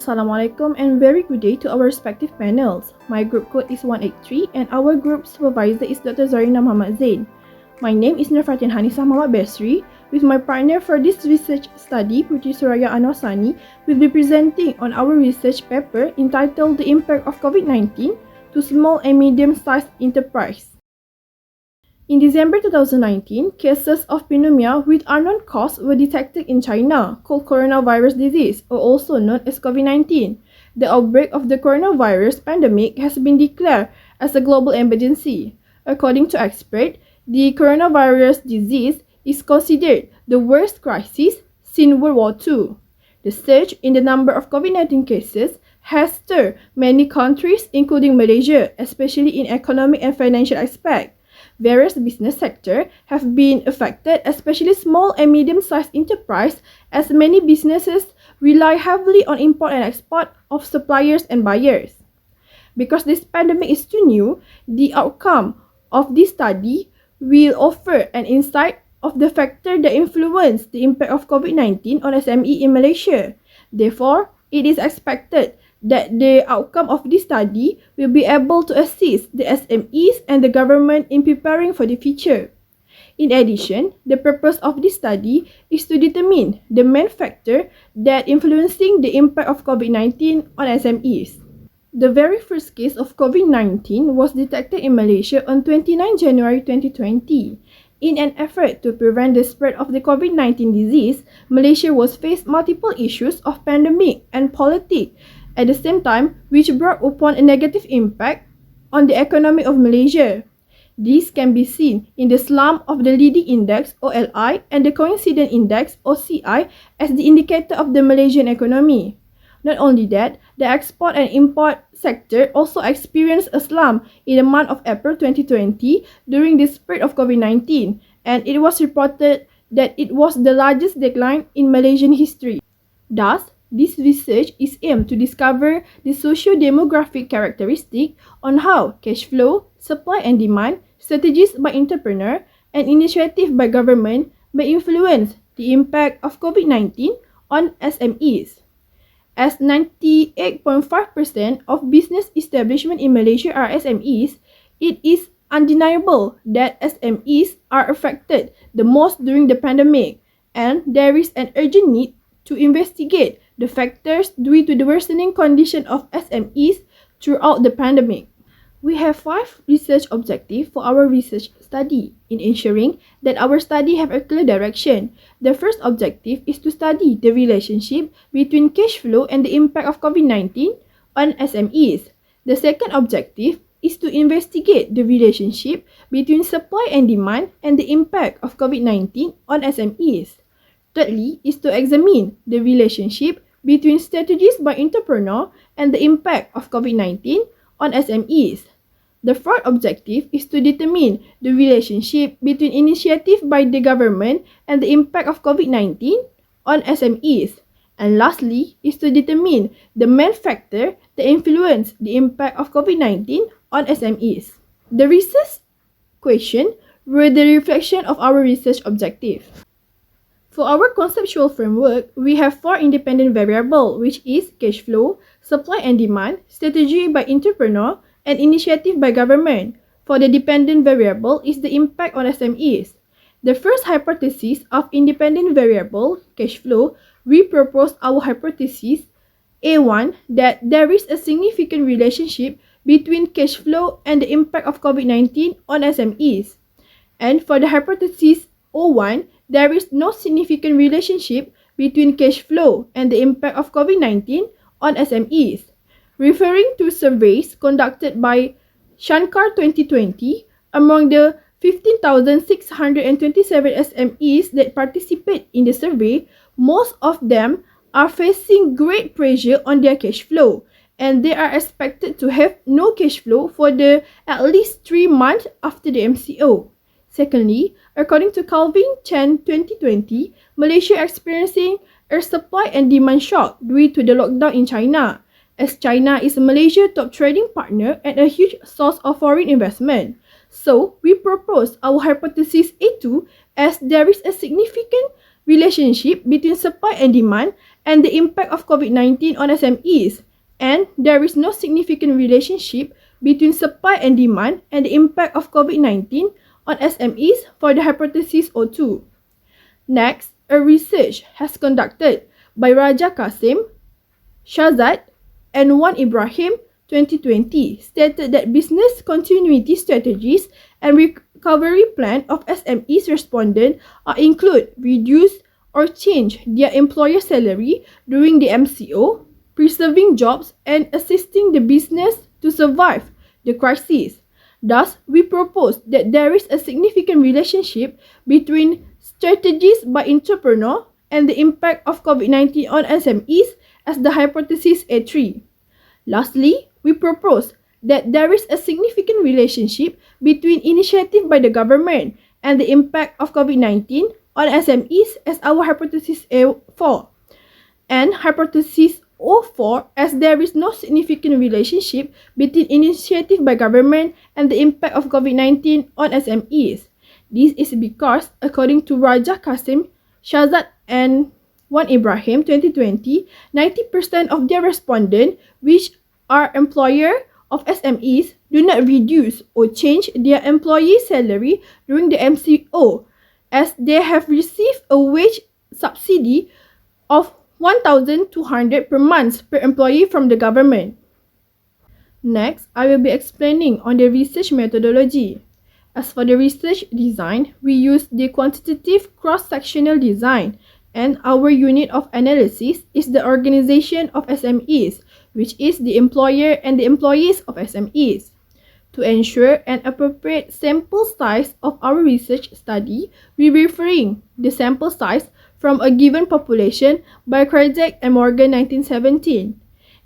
Assalamualaikum and very good day to our respective panels. My group code is 183 and our group supervisor is Dr. Zarina Muhammad Zain. My name is Nurfatin Hanisa Muhammad Besri. With my partner for this research study, Putri Suraya Anwasani, will be presenting on our research paper entitled The Impact of COVID-19 to Small and Medium-Sized Enterprise. In December 2019, cases of pneumonia with unknown cause were detected in China, called coronavirus disease, or also known as COVID-19. The outbreak of the coronavirus pandemic has been declared as a global emergency. According to experts, the coronavirus disease is considered the worst crisis since World War II. The surge in the number of COVID-19 cases has stirred many countries, including Malaysia, especially in economic and financial aspects. Various business sectors have been affected, especially small and medium-sized enterprises, as many businesses rely heavily on import and export of suppliers and buyers. Because this pandemic is too new, the outcome of this study will offer an insight of the factors that influence the impact of COVID-19 on SME in Malaysia. Therefore, it is expected that the outcome of this study will be able to assist the SMEs and the government in preparing for the future. In addition, the purpose of this study is to determine the main factor that influencing the impact of COVID-19 on SMEs. The very first case of COVID-19 was detected in Malaysia on 29 January 2020. In an effort to prevent the spread of the COVID-19 disease, Malaysia was faced multiple issues of pandemic and politics at the same time, which brought upon a negative impact on the economy of Malaysia. This can be seen in the slump of the leading index OLI and the coincident index OCI as the indicator of the Malaysian economy. Not only that, the export and import sector also experienced a slump in the month of April 2020 during the spread of COVID-19, and it was reported that it was the largest decline in Malaysian history. Thus, this research is aimed to discover the socio-demographic characteristics on how cash flow, supply and demand, strategies by entrepreneurs, and initiatives by government may influence the impact of COVID-19 on SMEs. As 98.5% of business establishments in Malaysia are SMEs, it is undeniable that SMEs are affected the most during the pandemic, and there is an urgent need to investigate the factors due to the worsening condition of SMEs throughout the pandemic. We have 5 research objectives for our research study in ensuring that our study have a clear direction. The first objective is to study the relationship between cash flow and the impact of COVID-19 on SMEs. The second objective is to investigate the relationship between supply and demand and the impact of COVID-19 on SMEs. Thirdly, is to examine the relationship between strategies by entrepreneurs and the impact of COVID-19 on SMEs. The fourth objective is to determine the relationship between initiative by the government and the impact of COVID-19 on SMEs. And lastly, is to determine the main factor that influence the impact of COVID-19 on SMEs. The research question were the reflection of our research objective. For our conceptual framework, we have 4 independent variables, which is cash flow, supply and demand, strategy by entrepreneur, and initiative by government. For the dependent variable is the impact on SMEs. The first hypothesis of independent variable, cash flow, we proposed our hypothesis A1 that there is a significant relationship between cash flow and the impact of COVID-19 on SMEs. And for the hypothesis O1, there is no significant relationship between cash flow and the impact of COVID-19 on SMEs. Referring to surveys conducted by Shankar 2020, among the 15,627 SMEs that participate in the survey, most of them are facing great pressure on their cash flow, and they are expected to have no cash flow for at least 3 months after the MCO. Secondly, according to Calvin Chen 2020, Malaysia experiencing a supply and demand shock due to the lockdown in China, as China is Malaysia's top trading partner and a huge source of foreign investment. So, we propose our hypothesis A2 as there is a significant relationship between supply and demand and the impact of COVID-19 on SMEs, and there is no significant relationship between supply and demand and the impact of COVID-19 on SMEs for the hypothesis O2. Next, a research has conducted by Raja Kasim, Shahzad, and Wan Ibrahim 2020 stated that business continuity strategies and recovery plan of SMEs respondent include reduce or change their employer salary during the MCO, preserving jobs, and assisting the business to survive the crisis. Thus, we propose that there is a significant relationship between strategies by entrepreneur and the impact of COVID-19 on SMEs as the hypothesis A3. Lastly, we propose that there is a significant relationship between initiative by the government and the impact of COVID-19 on SMEs as our hypothesis A4, and hypothesis O4 as there is no significant relationship between initiative by government and the impact of COVID-19 on SMEs. This is because, according to Raja Kasim, Shahzad, and Wan Ibrahim 2020, 90% of their respondents, which are employer of SMEs, do not reduce or change their employee salary during the MCO, as they have received a wage subsidy of 1,200 per month per employee from the government. Next, I will be explaining on the research methodology. As for the research design, we use the quantitative cross-sectional design, and our unit of analysis is the organization of SMEs, which is the employer and the employees of SMEs. To ensure an appropriate sample size of our research study, we referring the sample size from a given population by Krajcek and Morgan 1917.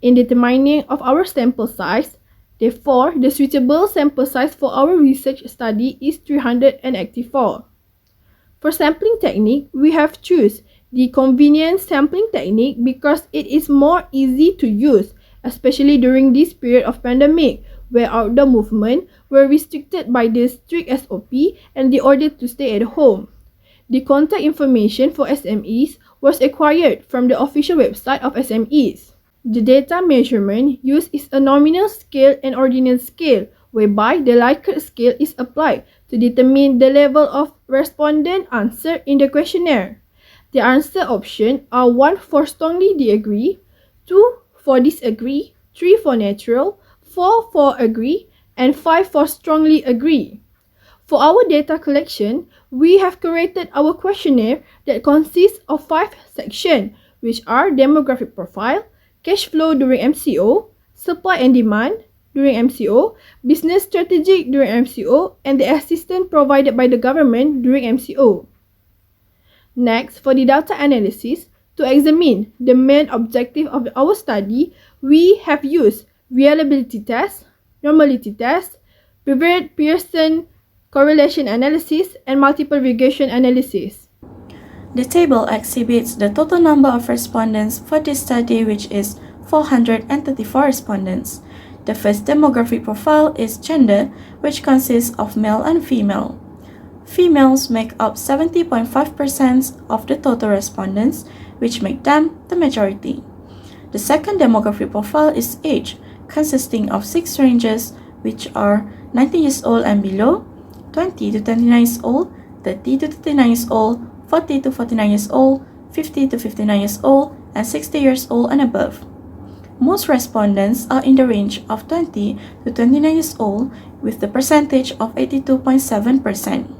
In determining of our sample size, therefore, the suitable sample size for our research study is 384. For sampling technique, we have choose the convenient sampling technique because it is more easy to use, especially during this period of pandemic, where outdoor movement were restricted by the strict SOP and the order to stay at home. The contact information for SMEs was acquired from the official website of SMEs. The data measurement used is a nominal scale and ordinal scale, whereby the Likert scale is applied to determine the level of respondent answer in the questionnaire. The answer options are 1 for strongly agree, 2 for disagree, 3 for neutral, 4 for agree, and 5 for strongly agree. For our data collection, we have curated our questionnaire that consists of 5 sections, which are demographic profile, cash flow during MCO, supply and demand during MCO, business strategy during MCO, and the assistance provided by the government during MCO. Next, for the data analysis, to examine the main objective of our study, we have used reliability test, normality test, Pearson correlation analysis, and multiple regression analysis. The table exhibits the total number of respondents for this study, which is 434 respondents. The first demographic profile is gender, which consists of male and female. Females make up 70.5% of the total respondents, which make them the majority. The second demographic profile is age, consisting of 6 ranges, which are 19 years old and below, 20 to 29 years old, 30 to 39 years old, 40 to 49 years old, 50 to 59 years old, and 60 years old and above. Most respondents are in the range of 20 to 29 years old, with the percentage of 82.7%.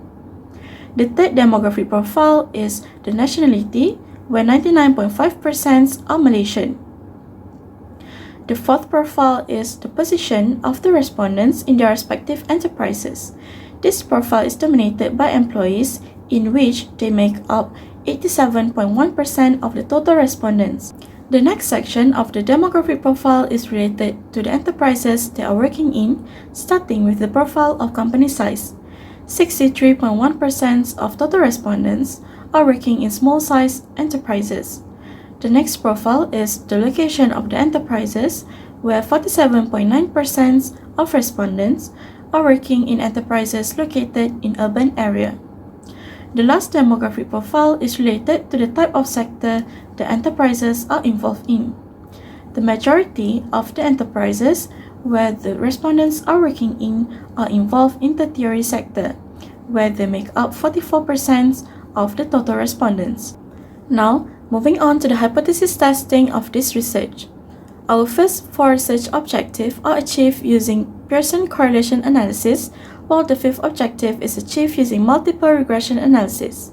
The third demographic profile is the nationality, where 99.5% are Malaysian. The fourth profile is the position of the respondents in their respective enterprises. This profile is dominated by employees, in which they make up 87.1% of the total respondents. The next section of the demographic profile is related to the enterprises they are working in, starting with the profile of company size. 63.1% of total respondents are working in small-sized enterprises. The next profile is the location of the enterprises, where 47.9% of respondents are working in enterprises located in urban area. The last demographic profile is related to the type of sector the enterprises are involved in. The majority of the enterprises where the respondents are working in are involved in the tertiary sector, where they make up 44% of the total respondents. Now, moving on to the hypothesis testing of this research. Our first 4 research objectives are achieved using Pearson correlation analysis, while the 5th objective is achieved using multiple regression analysis.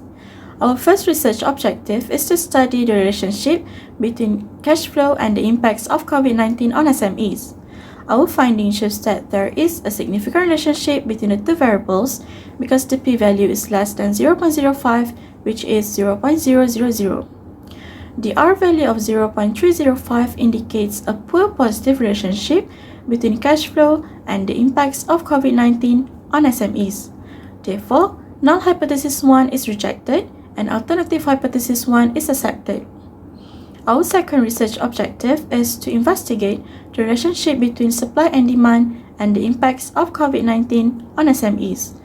Our first research objective is to study the relationship between cash flow and the impacts of COVID-19 on SMEs. Our findings shows that there is a significant relationship between the two variables because the p-value is less than 0.05, which is 0.000. The R-value of 0.305 indicates a poor positive relationship between cash flow and the impacts of COVID-19 on SMEs. Therefore, null hypothesis 1 is rejected and alternative hypothesis 1 is accepted. Our second research objective is to investigate the relationship between supply and demand and the impacts of COVID-19 on SMEs.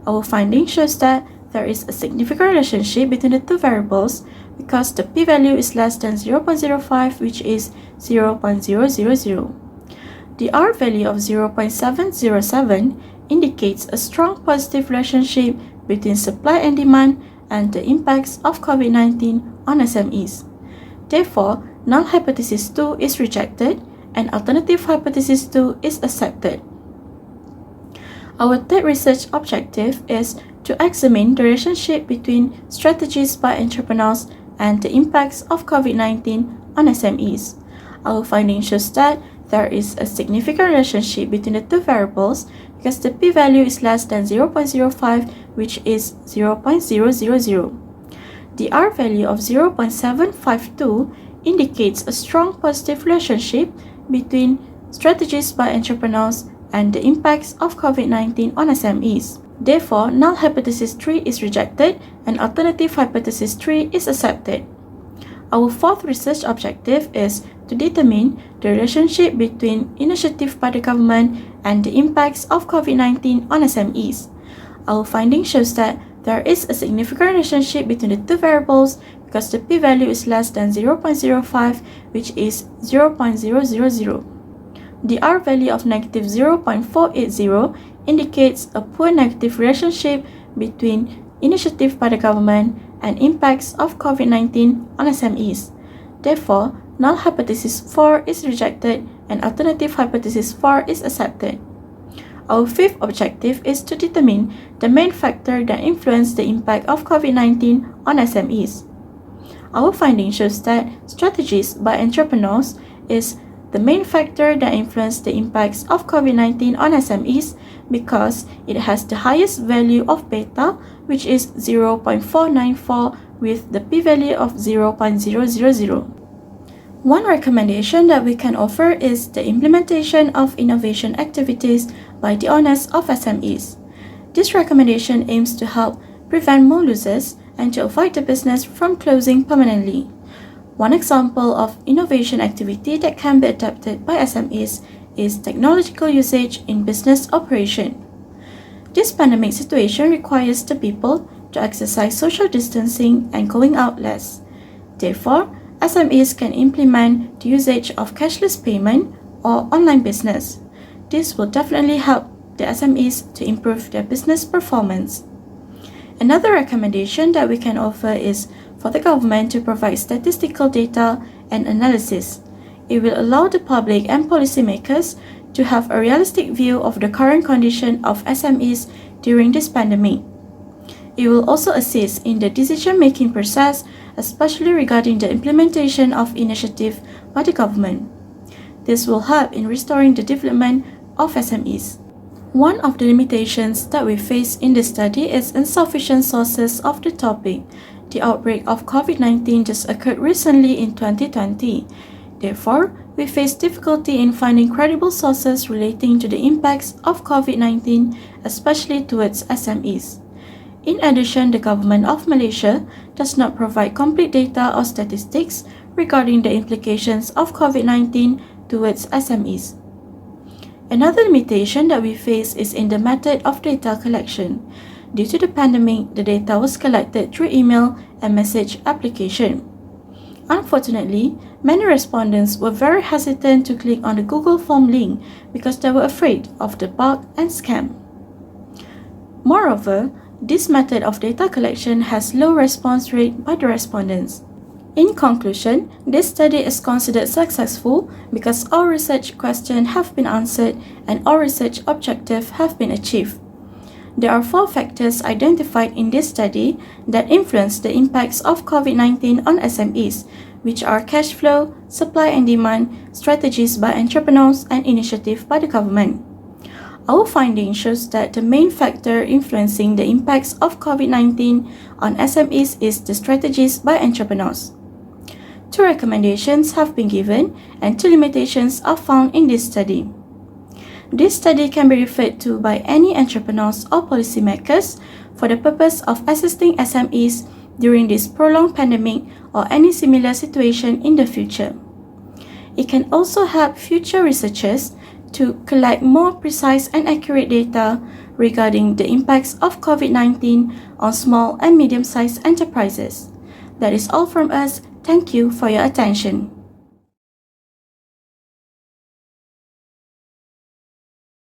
Our findings shows that there is a significant relationship between the two variables because the p-value is less than 0.05, which is 0.000. The R-value of 0.707 indicates a strong positive relationship between supply and demand and the impacts of COVID-19 on SMEs. Therefore, null hypothesis 2 is rejected and alternative hypothesis 2 is accepted. Our third research objective is to examine the relationship between strategies by entrepreneurs and the impacts of COVID-19 on SMEs. Our findings shows that there is a significant relationship between the two variables because the p-value is less than 0.05, which is 0.000. The R-value of 0.752 indicates a strong positive relationship between strategies by entrepreneurs and the impacts of COVID-19 on SMEs. Therefore, null hypothesis 3 is rejected and alternative hypothesis 3 is accepted. Our fourth research objective is to determine the relationship between initiative by the government and the impacts of COVID-19 on SMEs. Our findings shows that there is a significant relationship between the two variables because the p-value is less than 0.05, which is 0.000. The R-value of negative 0.480 indicates a poor negative relationship between initiative by the government and impacts of COVID-19 on SMEs. Therefore, null hypothesis 4 is rejected and alternative hypothesis 4 is accepted. Our fifth objective is to determine the main factor that influence the impact of COVID-19 on SMEs. Our findings shows that strategies by entrepreneurs is the main factor that influence the impacts of COVID-19 on SMEs because it has the highest value of beta, which is 0.494 with the p-value of 0.000. One recommendation that we can offer is the implementation of innovation activities by the owners of SMEs. This recommendation aims to help prevent more losses and to avoid the business from closing permanently. One example of innovation activity that can be adapted by SMEs is technological usage in business operation. This pandemic situation requires the people to exercise social distancing and going out less. Therefore, SMEs can implement the usage of cashless payment or online business. This will definitely help the SMEs to improve their business performance. Another recommendation that we can offer is for the government to provide statistical data and analysis. It will allow the public and policymakers to have a realistic view of the current condition of SMEs during this pandemic. It will also assist in the decision-making process, especially regarding the implementation of initiatives by the government. This will help in restoring the development of SMEs. One of the limitations that we face in this study is insufficient sources of the topic. The outbreak of COVID-19 just occurred recently in 2020. Therefore, we face difficulty in finding credible sources relating to the impacts of COVID-19, especially towards SMEs. In addition, the government of Malaysia does not provide complete data or statistics regarding the implications of COVID-19 towards SMEs. Another limitation that we face is in the method of data collection. Due to the pandemic, the data was collected through email and message application. Unfortunately, many respondents were very hesitant to click on the Google form link because they were afraid of the bug and scam. Moreover, this method of data collection has low response rate by the respondents. In conclusion, this study is considered successful because all research questions have been answered and all research objectives have been achieved. There are 4 factors identified in this study that influence the impacts of COVID-19 on SMEs, which are cash flow, supply and demand, strategies by entrepreneurs, and initiative by the government. Our finding shows that the main factor influencing the impacts of COVID-19 on SMEs is the strategies by entrepreneurs. 2 recommendations have been given and 2 limitations are found in this study. This study can be referred to by any entrepreneurs or policymakers for the purpose of assisting SMEs during this prolonged pandemic or any similar situation in the future. It can also help future researchers to collect more precise and accurate data regarding the impacts of COVID-19 on small and medium-sized enterprises. That is all from us. Thank you for your attention.